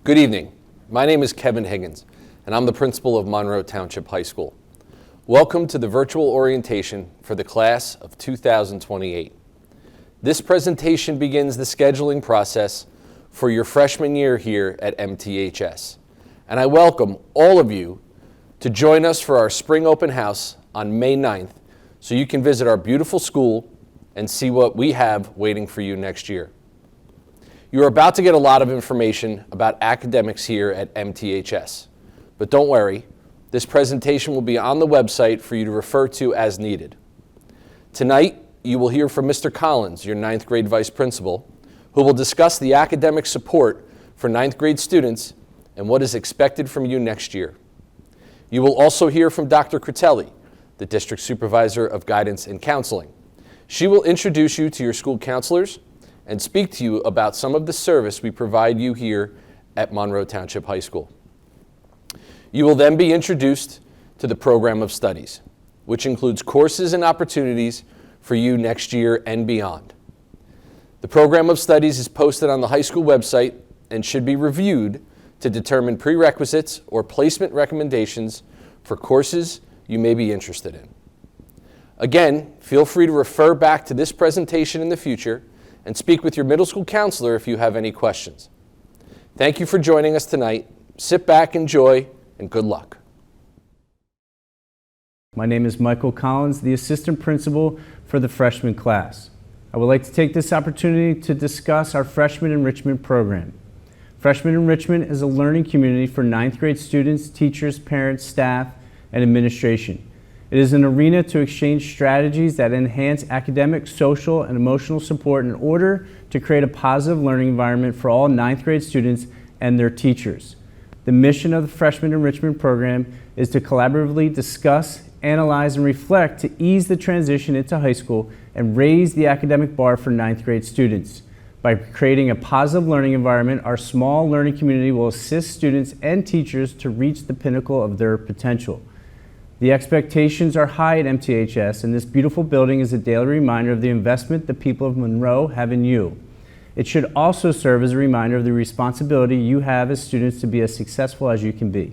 Good evening. My name is Kevin Higgins, and I'm the principal of Monroe Township High School. Welcome to the virtual orientation for the class of 2028. This presentation begins the scheduling process for your freshman year here at MTHS, and I welcome all of you to join us for our spring open house on May 9th so you can visit our beautiful school and see what we have waiting for you next year. You are about to get a lot of information about academics here at MTHS, but don't worry, this presentation will be on the website for you to refer to as needed. Tonight, you will hear from Mr. Collins, your 9th grade vice principal, who will discuss the academic support for 9th grade students and what is expected from you next year. You will also hear from Dr. Critelli, the district supervisor of guidance and counseling. She will introduce you to your school counselors and speak to you about some of the service we provide you here at Monroe Township High School. You will then be introduced to the program of studies, which includes courses and opportunities for you next year and beyond. The program of studies is posted on the high school website and should be reviewed to determine prerequisites or placement recommendations for courses you may be interested in. Again, feel free to refer back to this presentation in the future and speak with your middle school counselor if you have any questions. Thank you for joining us tonight. Sit back, enjoy, and good luck. My name is Michael Collins, the assistant principal for the freshman class. I would like to take this opportunity to discuss our freshman enrichment program. Freshman enrichment is a learning community for 9th grade students, teachers, parents, staff, and administration. It is an arena to exchange strategies that enhance academic, social, and emotional support in order to create a positive learning environment for all 9th grade students and their teachers. The mission of the Freshman Enrichment Program is to collaboratively discuss, analyze, and reflect to ease the transition into high school and raise the academic bar for 9th grade students. By creating a positive learning environment, our small learning community will assist students and teachers to reach the pinnacle of their potential. The expectations are high at MTHS, and this beautiful building is a daily reminder of the investment the people of Monroe have in you. It should also serve as a reminder of the responsibility you have as students to be as successful as you can be.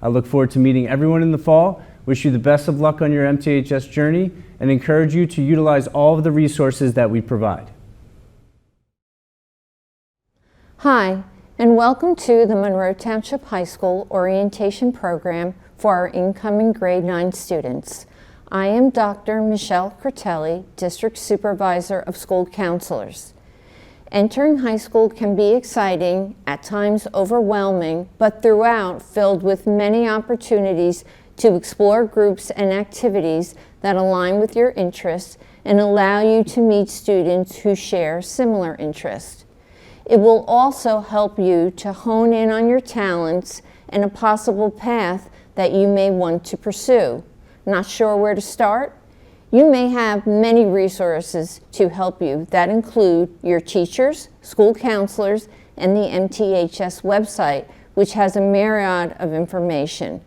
I look forward to meeting everyone in the fall, wish you the best of luck on your MTHS journey, and encourage you to utilize all of the resources that we provide. Hi, and welcome to the Monroe Township High School Orientation Program for our incoming grade 9 students. I am Dr. Michele Critelli, District Supervisor of School Counselors. Entering high school can be exciting, at times overwhelming, but throughout filled with many opportunities to explore groups and activities that align with your interests and allow you to meet students who share similar interests. It will also help you to hone in on your talents and a possible path that you may want to pursue. Not sure where to start? You may have many resources to help you that include your teachers, school counselors, and the MTHS website, which has a myriad of information.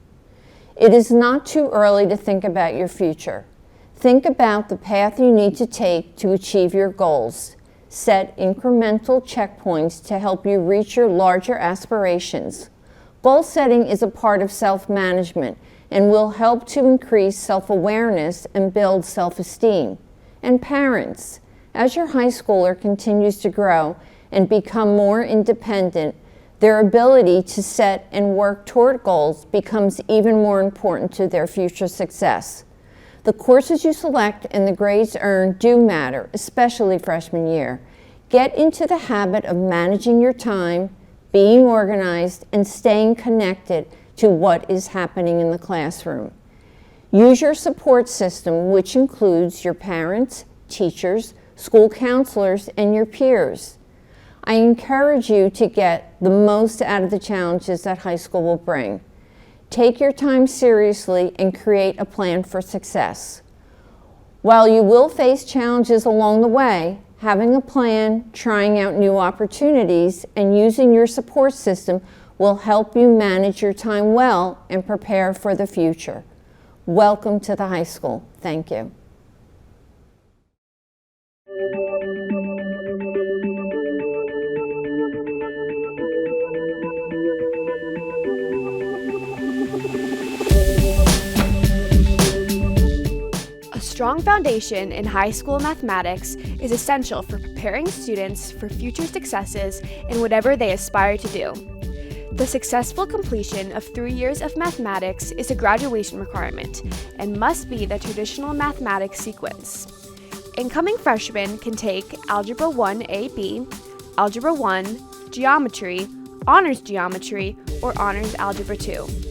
It is not too early to think about your future. Think about the path you need to take to achieve your goals. Set incremental checkpoints to help you reach your larger aspirations. Goal setting is a part of self-management and will help to increase self-awareness and build self-esteem. And parents, as your high schooler continues to grow and become more independent, their ability to set and work toward goals becomes even more important to their future success. The courses you select and the grades earned do matter, especially freshman year. Get into the habit of managing your time, being organized, and staying connected to what is happening in the classroom. Use your support system, which includes your parents, teachers, school counselors, and your peers. I encourage you to get the most out of the challenges that high school will bring. Take your time seriously and create a plan for success. While you will face challenges along the way, having a plan, trying out new opportunities, and using your support system will help you manage your time well and prepare for the future. Welcome to the high school. Thank you. strong foundation in high school mathematics is essential for preparing students for future successes in whatever they aspire to do. The successful completion of 3 years of mathematics is a graduation requirement and must be the traditional mathematics sequence. Incoming freshmen can take Algebra 1 AB, Algebra 1, Geometry, Honors Geometry, or Honors Algebra 2.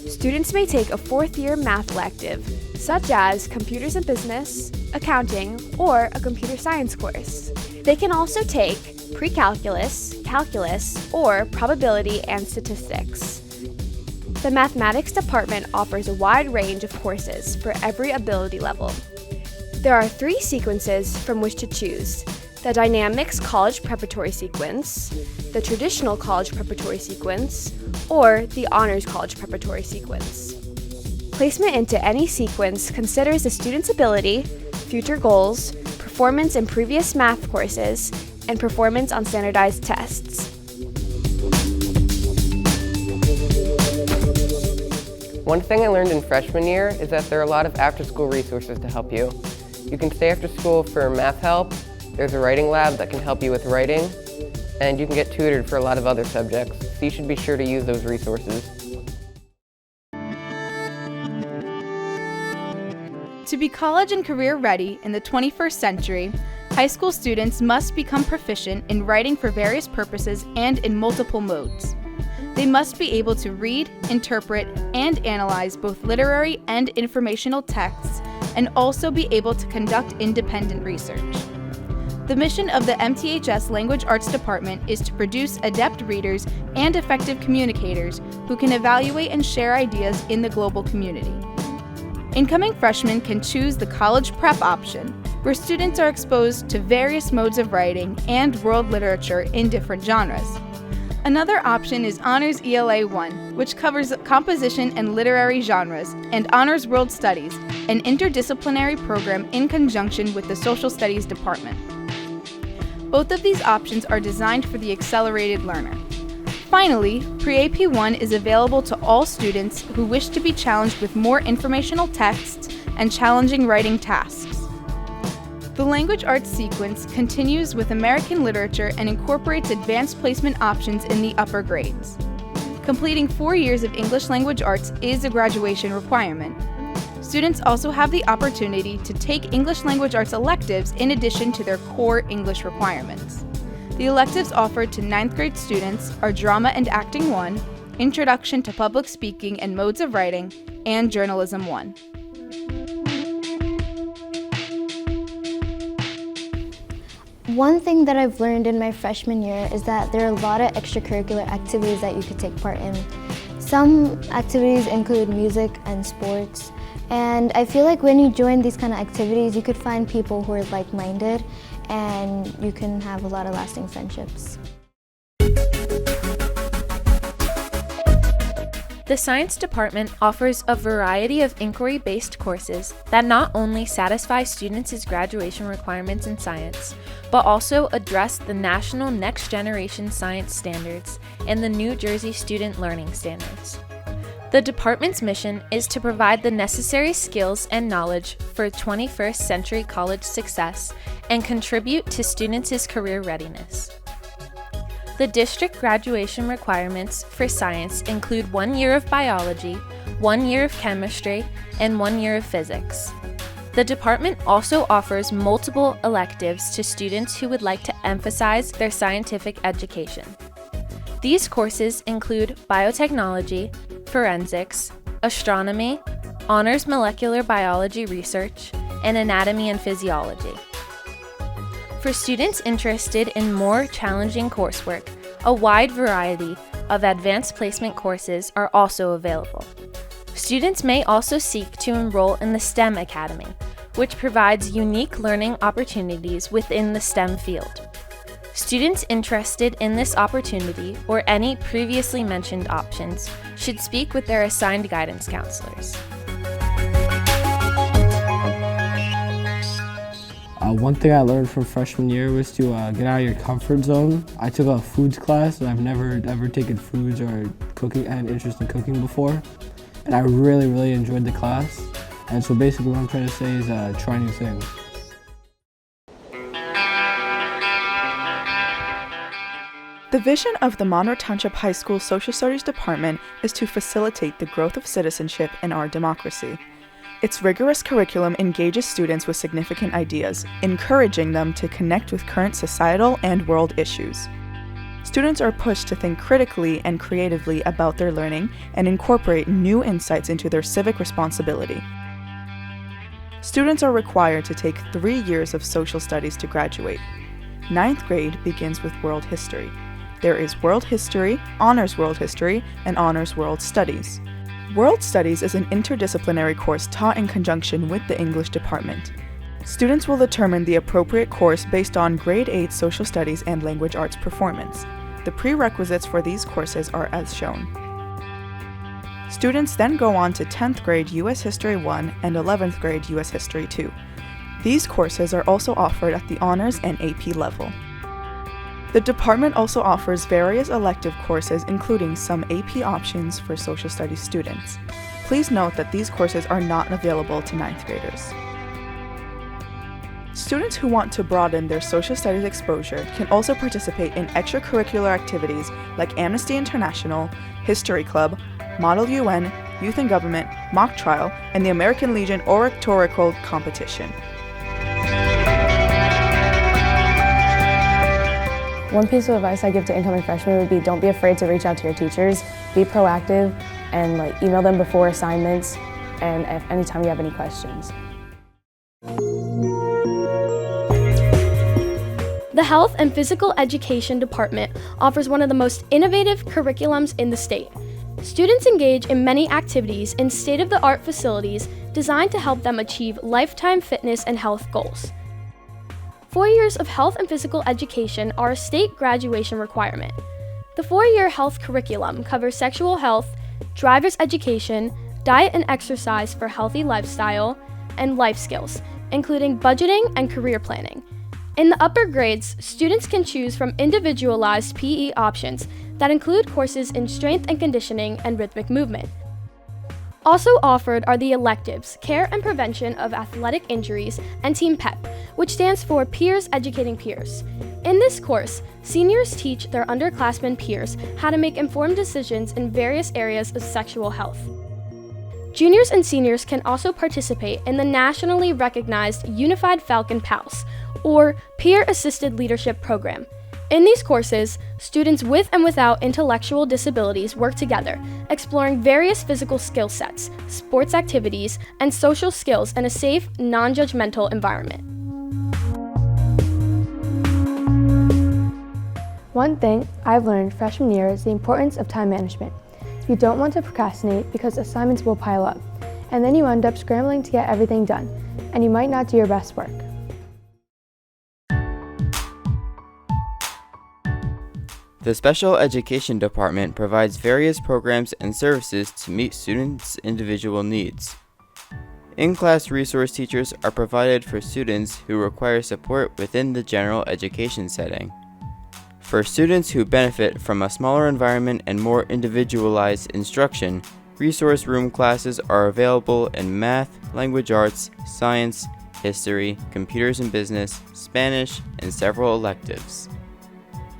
Students may take a fourth-year math elective, such as Computers and Business, Accounting, or a Computer Science course. They can also take Pre-Calculus, Calculus, or Probability and Statistics. The Mathematics department offers a wide range of courses for every ability level. There are 3 sequences from which to choose: the Dynamics College Preparatory Sequence, the Traditional College Preparatory Sequence, or the Honors College Preparatory Sequence. Placement into any sequence considers the student's ability, future goals, performance in previous math courses, and performance on standardized tests. One thing I learned in freshman year is that there are a lot of after-school resources to help you. You can stay after school for math help, there's a writing lab that can help you with writing, and you can get tutored for a lot of other subjects, so you should be sure to use those resources. To be college and career ready in the 21st century, high school students must become proficient in writing for various purposes and in multiple modes. They must be able to read, interpret, and analyze both literary and informational texts, and also be able to conduct independent research. The mission of the MTHS Language Arts Department is to produce adept readers and effective communicators who can evaluate and share ideas in the global community. Incoming freshmen can choose the college prep option, where students are exposed to various modes of writing and world literature in different genres. Another option is Honors ELA 1, which covers composition and literary genres, and Honors World Studies, an interdisciplinary program in conjunction with the Social Studies Department. Both of these options are designed for the accelerated learner. Finally, Pre-AP 1 is available to all students who wish to be challenged with more informational texts and challenging writing tasks. The Language Arts sequence continues with American literature and incorporates advanced placement options in the upper grades. Completing 4 years of English Language Arts is a graduation requirement. Students also have the opportunity to take English Language Arts electives in addition to their core English requirements. The electives offered to 9th grade students are Drama and Acting 1, Introduction to Public Speaking and Modes of Writing, and Journalism 1. One thing that I've learned in my freshman year is that there are a lot of extracurricular activities that you could take part in. Some activities include music and sports, and I feel like when you join these kind of activities, you could find people who are like-minded, and you can have a lot of lasting friendships. The Science Department offers a variety of inquiry-based courses that not only satisfy students' graduation requirements in science, but also address the national Next Generation Science Standards and the New Jersey Student Learning Standards. The department's mission is to provide the necessary skills and knowledge for 21st century college success and contribute to students' career readiness. The district graduation requirements for science include 1 year of biology, 1 year of chemistry, and 1 year of physics. The department also offers multiple electives to students who would like to emphasize their scientific education. These courses include biotechnology, forensics, astronomy, honors molecular biology research, and anatomy and physiology. For students interested in more challenging coursework, a wide variety of advanced placement courses are also available. Students may also seek to enroll in the STEM Academy, which provides unique learning opportunities within the STEM field. Students interested in this opportunity or any previously mentioned options should speak with their assigned guidance counselors. One thing I learned from freshman year was to get out of your comfort zone. I took a foods class, and I've never ever taken foods or cooking, had an interest in cooking before. And I really enjoyed the class. And so basically what I'm trying to say is try new things. The vision of the Monroe Township High School Social Studies Department is to facilitate the growth of citizenship in our democracy. Its rigorous curriculum engages students with significant ideas, encouraging them to connect with current societal and world issues. Students are pushed to think critically and creatively about their learning and incorporate new insights into their civic responsibility. Students are required to take 3 years of social studies to graduate. 9th grade begins with world history. There is World History, Honors World History, and Honors World Studies. World Studies is an interdisciplinary course taught in conjunction with the English department. Students will determine the appropriate course based on Grade 8 Social Studies and Language Arts performance. The prerequisites for these courses are as shown. Students then go on to 10th grade U.S. History 1 and 11th grade U.S. History 2. These courses are also offered at the honors and AP level. The department also offers various elective courses, including some AP options for social studies students. Please note that these courses are not available to 9th graders. Students who want to broaden their social studies exposure can also participate in extracurricular activities like Amnesty International, History Club, Model UN, Youth in Government, Mock Trial, and the American Legion Oratorical Competition. One piece of advice I give to incoming freshmen would be don't be afraid to reach out to your teachers, be proactive, and email them before assignments and anytime you have any questions. The Health and Physical Education Department offers one of the most innovative curriculums in the state. Students engage in many activities in state-of-the-art facilities designed to help them achieve lifetime fitness and health goals. 4 years of health and physical education are a state graduation requirement. The 4-year health curriculum covers sexual health, driver's education, diet and exercise for healthy lifestyle, and life skills, including budgeting and career planning. In the upper grades, students can choose from individualized PE options that include courses in strength and conditioning and rhythmic movement. Also offered are the electives, Care and Prevention of Athletic Injuries, and Team PEP, which stands for Peers Educating Peers. In this course, seniors teach their underclassmen peers how to make informed decisions in various areas of sexual health. Juniors and seniors can also participate in the nationally recognized Unified Falcon PALS, or Peer Assisted Leadership Program. In these courses, students with and without intellectual disabilities work together, exploring various physical skill sets, sports activities, and social skills in a safe, non-judgmental environment. One thing I've learned freshman year is the importance of time management. You don't want to procrastinate because assignments will pile up, and then you end up scrambling to get everything done, and you might not do your best work. The Special Education Department provides various programs and services to meet students' individual needs. In-class resource teachers are provided for students who require support within the general education setting. For students who benefit from a smaller environment and more individualized instruction, resource room classes are available in math, language arts, science, history, computers and business, Spanish, and several electives.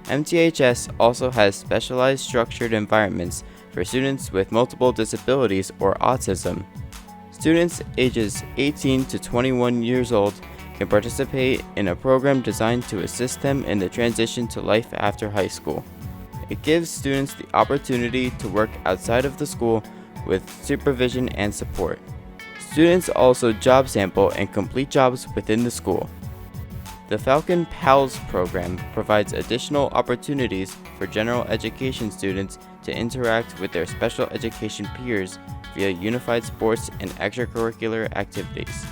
MTHS also has specialized structured environments for students with multiple disabilities or autism. Students ages 18 to 21 years old can participate in a program designed to assist them in the transition to life after high school. It gives students the opportunity to work outside of the school with supervision and support. Students also job sample and complete jobs within the school. The Falcon PALS program provides additional opportunities for general education students to interact with their special education peers via unified sports and extracurricular activities.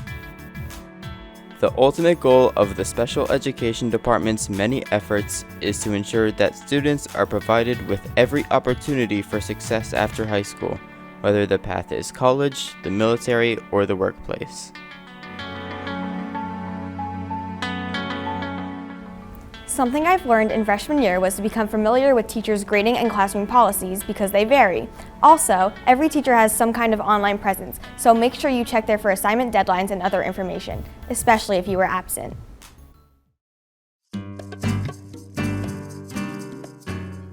The ultimate goal of the Special Education Department's many efforts is to ensure that students are provided with every opportunity for success after high school, whether the path is college, the military, or the workplace. Something I've learned in freshman year was to become familiar with teachers' grading and classroom policies because they vary. Also, every teacher has some kind of online presence, so make sure you check there for assignment deadlines and other information, especially if you were absent.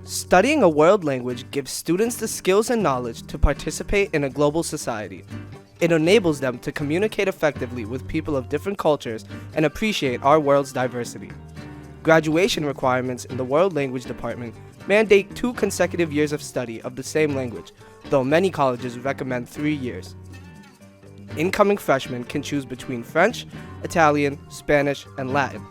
Studying a world language gives students the skills and knowledge to participate in a global society. It enables them to communicate effectively with people of different cultures and appreciate our world's diversity. Graduation requirements in the World Language Department mandate 2 consecutive years of study of the same language, though many colleges recommend 3 years. Incoming freshmen can choose between French, Italian, Spanish, and Latin.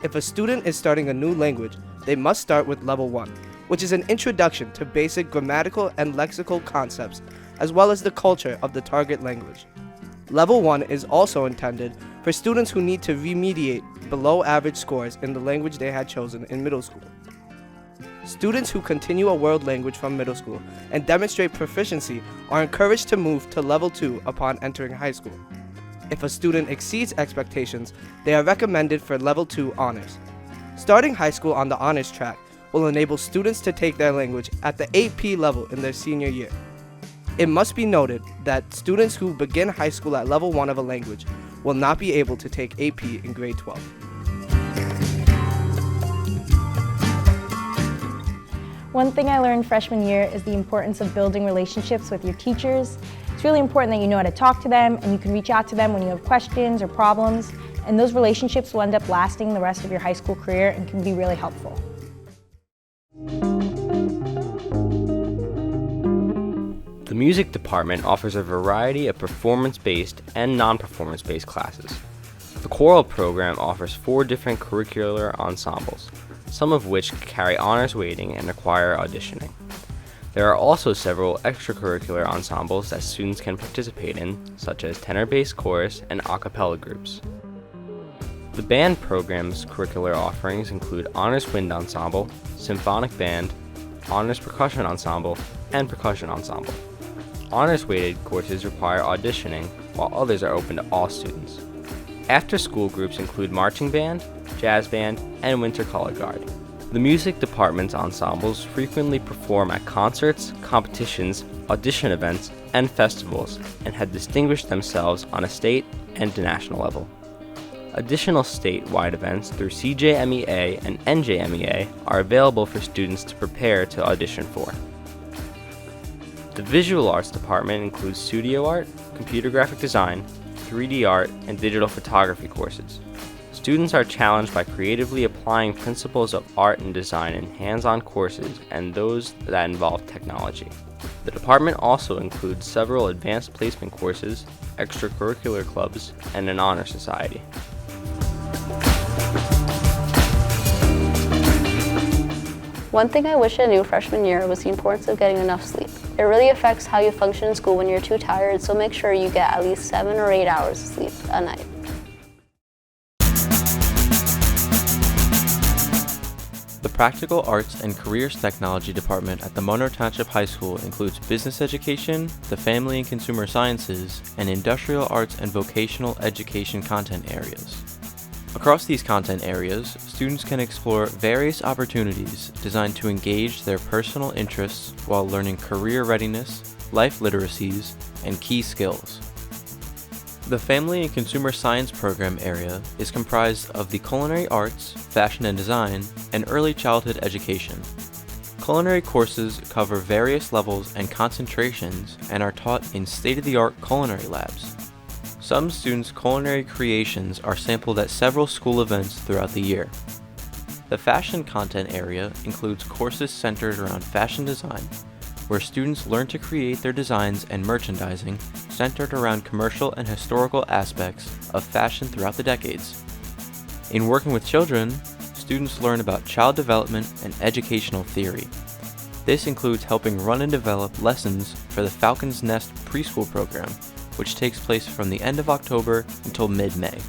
If a student is starting a new language, they must start with Level 1, which is an introduction to basic grammatical and lexical concepts, as well as the culture of the target language. Level 1 is also intended for students who need to remediate below average scores in the language they had chosen in middle school. Students who continue a world language from middle school and demonstrate proficiency are encouraged to move to Level 2 upon entering high school. If a student exceeds expectations, they are recommended for Level 2 honors. Starting high school on the honors track will enable students to take their language at the AP level in their senior year. It must be noted that students who begin high school at Level 1 of a language will not be able to take AP in grade 12. One thing I learned freshman year is the importance of building relationships with your teachers. It's really important that you know how to talk to them and you can reach out to them when you have questions or problems, and those relationships will end up lasting the rest of your high school career and can be really helpful. The music department offers a variety of performance-based and non-performance-based classes. The choral program offers 4 different curricular ensembles, some of which carry honors weighting and require auditioning. There are also several extracurricular ensembles that students can participate in, such as tenor-based chorus and a cappella groups. The band program's curricular offerings include honors wind ensemble, symphonic band, honors percussion ensemble, and percussion ensemble. Honors-weighted courses require auditioning, while others are open to all students. After-school groups include marching band, jazz band, and winter color guard. The music department's ensembles frequently perform at concerts, competitions, audition events, and festivals, and have distinguished themselves on a state and national level. Additional statewide events through CJMEA and NJMEA are available for students to prepare to audition for. The visual arts department includes studio art, computer graphic design, 3D art, and digital photography courses. Students are challenged by creatively applying principles of art and design in hands-on courses and those that involve technology. The department also includes several advanced placement courses, extracurricular clubs, and an honor society. One thing I wish I knew freshman year was the importance of getting enough sleep. It really affects how you function in school when you're too tired, so make sure you get at least 7 or 8 hours of sleep a night. The Practical Arts and Careers Technology Department at the Monroe Township High School includes business education, the family and consumer sciences, and industrial arts and vocational education content areas. Across these content areas, students can explore various opportunities designed to engage their personal interests while learning career readiness, life literacies, and key skills. The Family and Consumer Science program area is comprised of the culinary arts, fashion and design, and early childhood education. Culinary courses cover various levels and concentrations and are taught in state-of-the-art culinary labs. Some students' culinary creations are sampled at several school events throughout the year. The fashion content area includes courses centered around fashion design, where students learn to create their designs and merchandising centered around commercial and historical aspects of fashion throughout the decades. In working with children, students learn about child development and educational theory. This includes helping run and develop lessons for the Falcon's Nest preschool program, which takes place from the end of October until mid-May.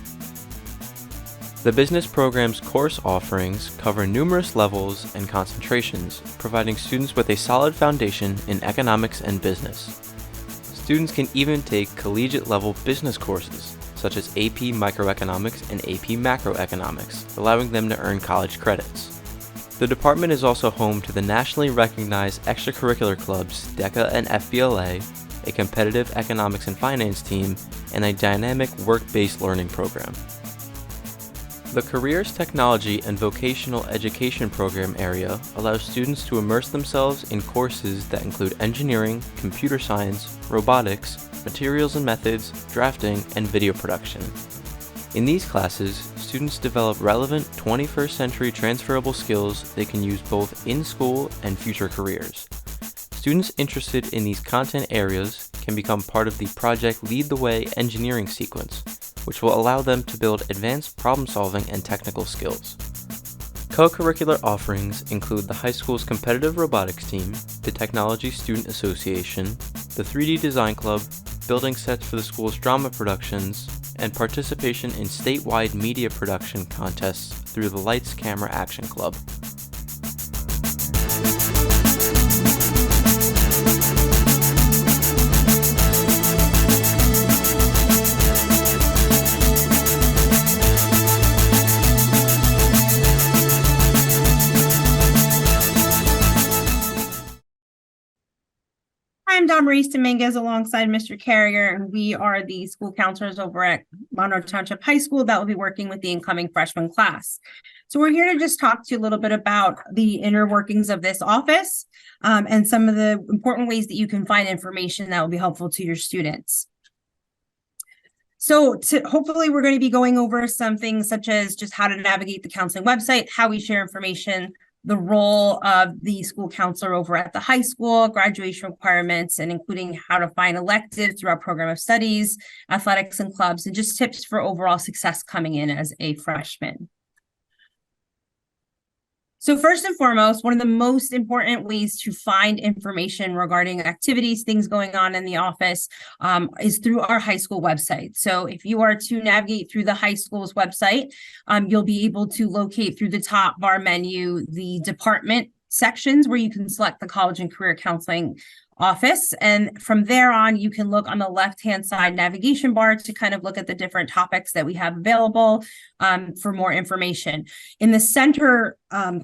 The business program's course offerings cover numerous levels and concentrations, providing students with a solid foundation in economics and business. Students can even take collegiate-level business courses, such as AP Microeconomics and AP Macroeconomics, allowing them to earn college credits. The department is also home to the nationally recognized extracurricular clubs DECA and FBLA, a competitive economics and finance team, and a dynamic work-based learning program. The Careers, Technology, and Vocational Education program area allows students to immerse themselves in courses that include engineering, computer science, robotics, materials and methods, drafting, and video production. In these classes, students develop relevant 21st century transferable skills they can use both in school and future careers. Students interested in these content areas can become part of the Project Lead the Way engineering sequence, which will allow them to build advanced problem-solving and technical skills. Co-curricular offerings include the high school's competitive robotics team, the Technology Student Association, the 3D Design Club, building sets for the school's drama productions, and participation in statewide media production contests through the Lights Camera Action Club. I'm Damaris Dominguez alongside Mr. Carrier, and we are the school counselors over at Monroe Township High School that will be working with the incoming freshman class. So we're here to just talk to you a little bit about the inner workings of this office and some of the important ways that you can find information that will be helpful to your students. So hopefully we're going to be going over some things such as just how to navigate the counseling website, how we share information, the role of the school counselor over at the high school, graduation requirements, and including how to find electives through our program of studies, athletics and clubs, and just tips for overall success coming in as a freshman. So first and foremost, one of the most important ways to find information regarding activities, things going on in the office, is through our high school website. So if you are to navigate through the high school's website, you'll be able to locate through the top bar menu the department sections where you can select the college and career counseling office. And from there on, you can look on the left-hand side navigation bar to kind of look at the different topics that we have available for more information. In the center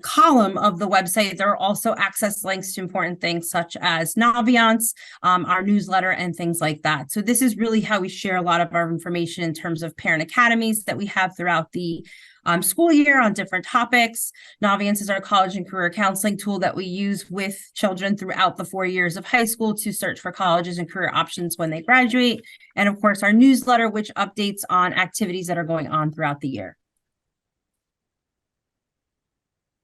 column of the website, there are also access links to important things such as Naviance, our newsletter, and things like that. So this is really how we share a lot of our information in terms of parent academies that we have throughout the school year on different topics. Naviance is our college and career counseling tool that we use with children throughout the 4 years of high school to search for colleges and career options when they graduate. And of course, our newsletter, which updates on activities that are going on throughout the year.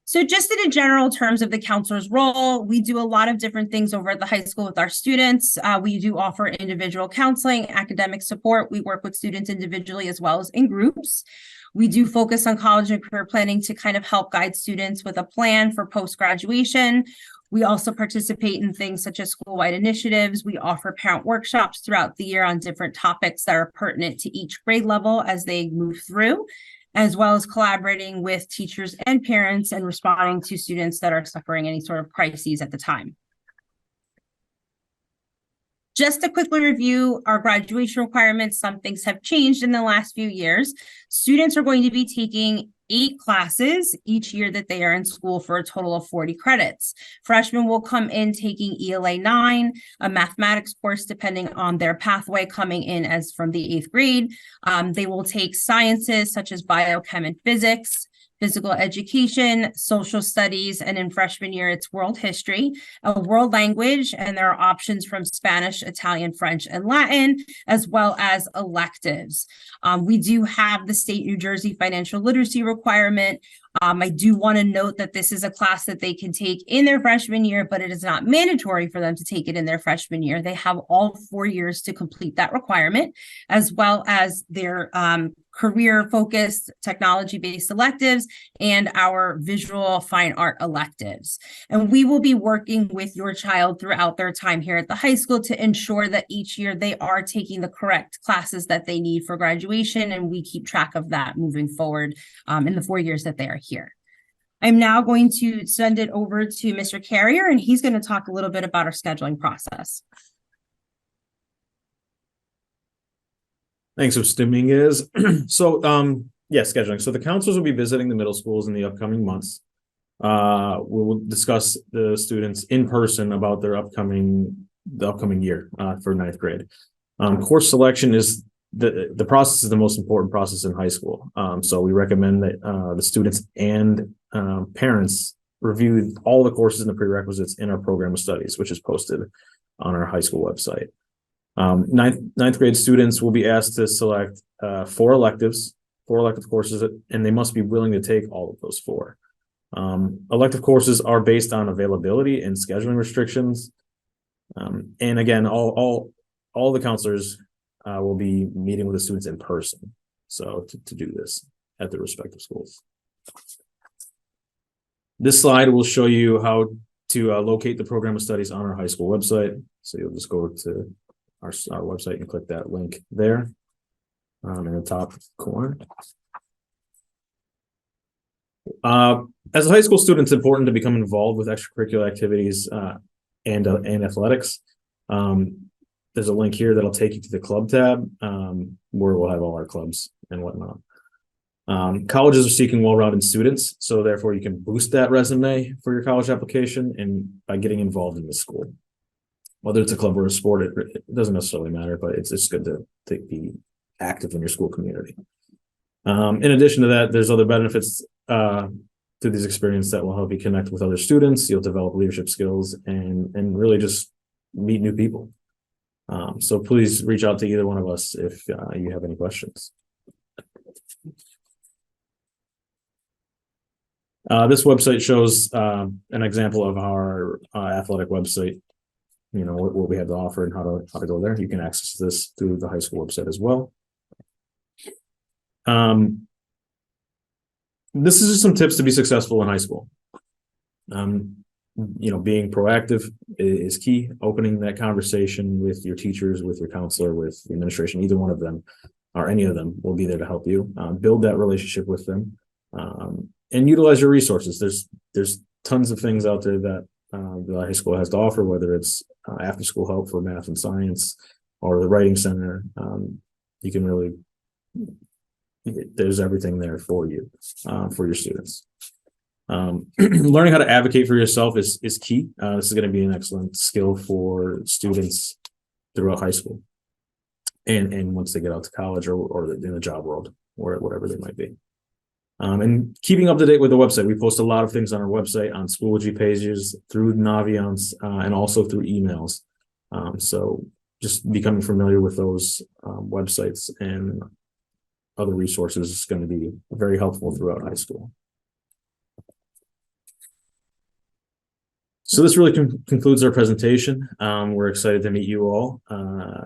So just in general terms of the counselor's role, we do a lot of different things over at the high school with our students. We do offer individual counseling, academic support. We work with students individually as well as in groups. We do focus on college and career planning to kind of help guide students with a plan for post-graduation. We also participate in things such as school-wide initiatives. We offer parent workshops throughout the year on different topics that are pertinent to each grade level as they move through, as well as collaborating with teachers and parents and responding to students that are suffering any sort of crises at the time. Just to quickly review our graduation requirements, some things have changed in the last few years. Students are going to be taking 8 classes each year that they are in school for a total of 40 credits. Freshmen will come in taking ELA 9, a mathematics course depending on their pathway coming in as from the 8th grade. They will take sciences such as biochem and physics, physical education, social studies, and in freshman year, it's world history, a world language, and there are options from Spanish, Italian, French, and Latin, as well as electives. We do have the state New Jersey financial literacy requirement. I do want to note that this is a class that they can take in their freshman year, but it is not mandatory for them to take it in their freshman year. They have all 4 years to complete that requirement, as well as their career-focused, technology-based electives and our visual fine art electives. And we will be working with your child throughout their time here at the high school to ensure that each year they are taking the correct classes that they need for graduation, and we keep track of that moving forward in the 4 years that they are here. I'm now going to send it over to Mr. Carrier, and he's going to talk a little bit about our scheduling process. Thanks, Mr. Dominguez. So, yeah, scheduling. So the counselors will be visiting the middle schools in the upcoming months. We will discuss the students in person about the upcoming year for ninth grade. Course selection is the process is the most important process in high school. So we recommend that the students and parents review all the courses and the prerequisites in our program of studies, which is posted on our high school website. Ninth grade students will be asked to select four elective courses, and they must be willing to take all of those four. Elective courses are based on availability and scheduling restrictions. And again, all the counselors will be meeting with the students in person. So to do this at their respective schools. This slide will show you how to locate the program of studies on our high school website. So you'll just go to our website and click that link there in the top corner. As a high school student, it's important to become involved with extracurricular activities and athletics. There's a link here that'll take you to the club tab where we'll have all our clubs and whatnot. Colleges are seeking well-rounded students, so therefore you can boost that resume for your college application and by getting involved in the school. Whether it's a club or a sport, it doesn't necessarily matter, but it's just good to be active in your school community. In addition to that, there's other benefits to these experiences that will help you connect with other students. You'll develop leadership skills and really just meet new people. So please reach out to either one of us if you have any questions. This website shows an example of our athletic website. You know what we have to offer and how to go there. You can access this through the high school website as well. This is just some tips to be successful in high school. Being proactive is key. Opening that conversation with your teachers, with your counselor, with the administration, either one of them or any of them will be there to help you. Build that relationship with them and utilize your resources. There's tons of things out there that the high school has to offer, whether it's after school help for math and science or the writing center. You can really, there's everything there for you, for your students. Learning how to advocate for yourself is key. This is going to be an excellent skill for students throughout high school and once they get out to college or in the job world or whatever they might be. And keeping up to date with the website. We post a lot of things on our website, on Schoology pages, through Naviance, and also through emails. So just becoming familiar with those websites and other resources is going to be very helpful throughout high school. So this really concludes our presentation. We're excited to meet you all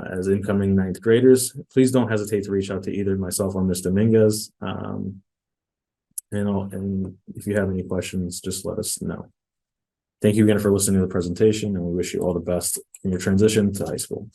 as incoming ninth graders. Please don't hesitate to reach out to either myself or Ms. Dominguez. And if you have any questions, just let us know. Thank you again for listening to the presentation, and we wish you all the best in your transition to high school.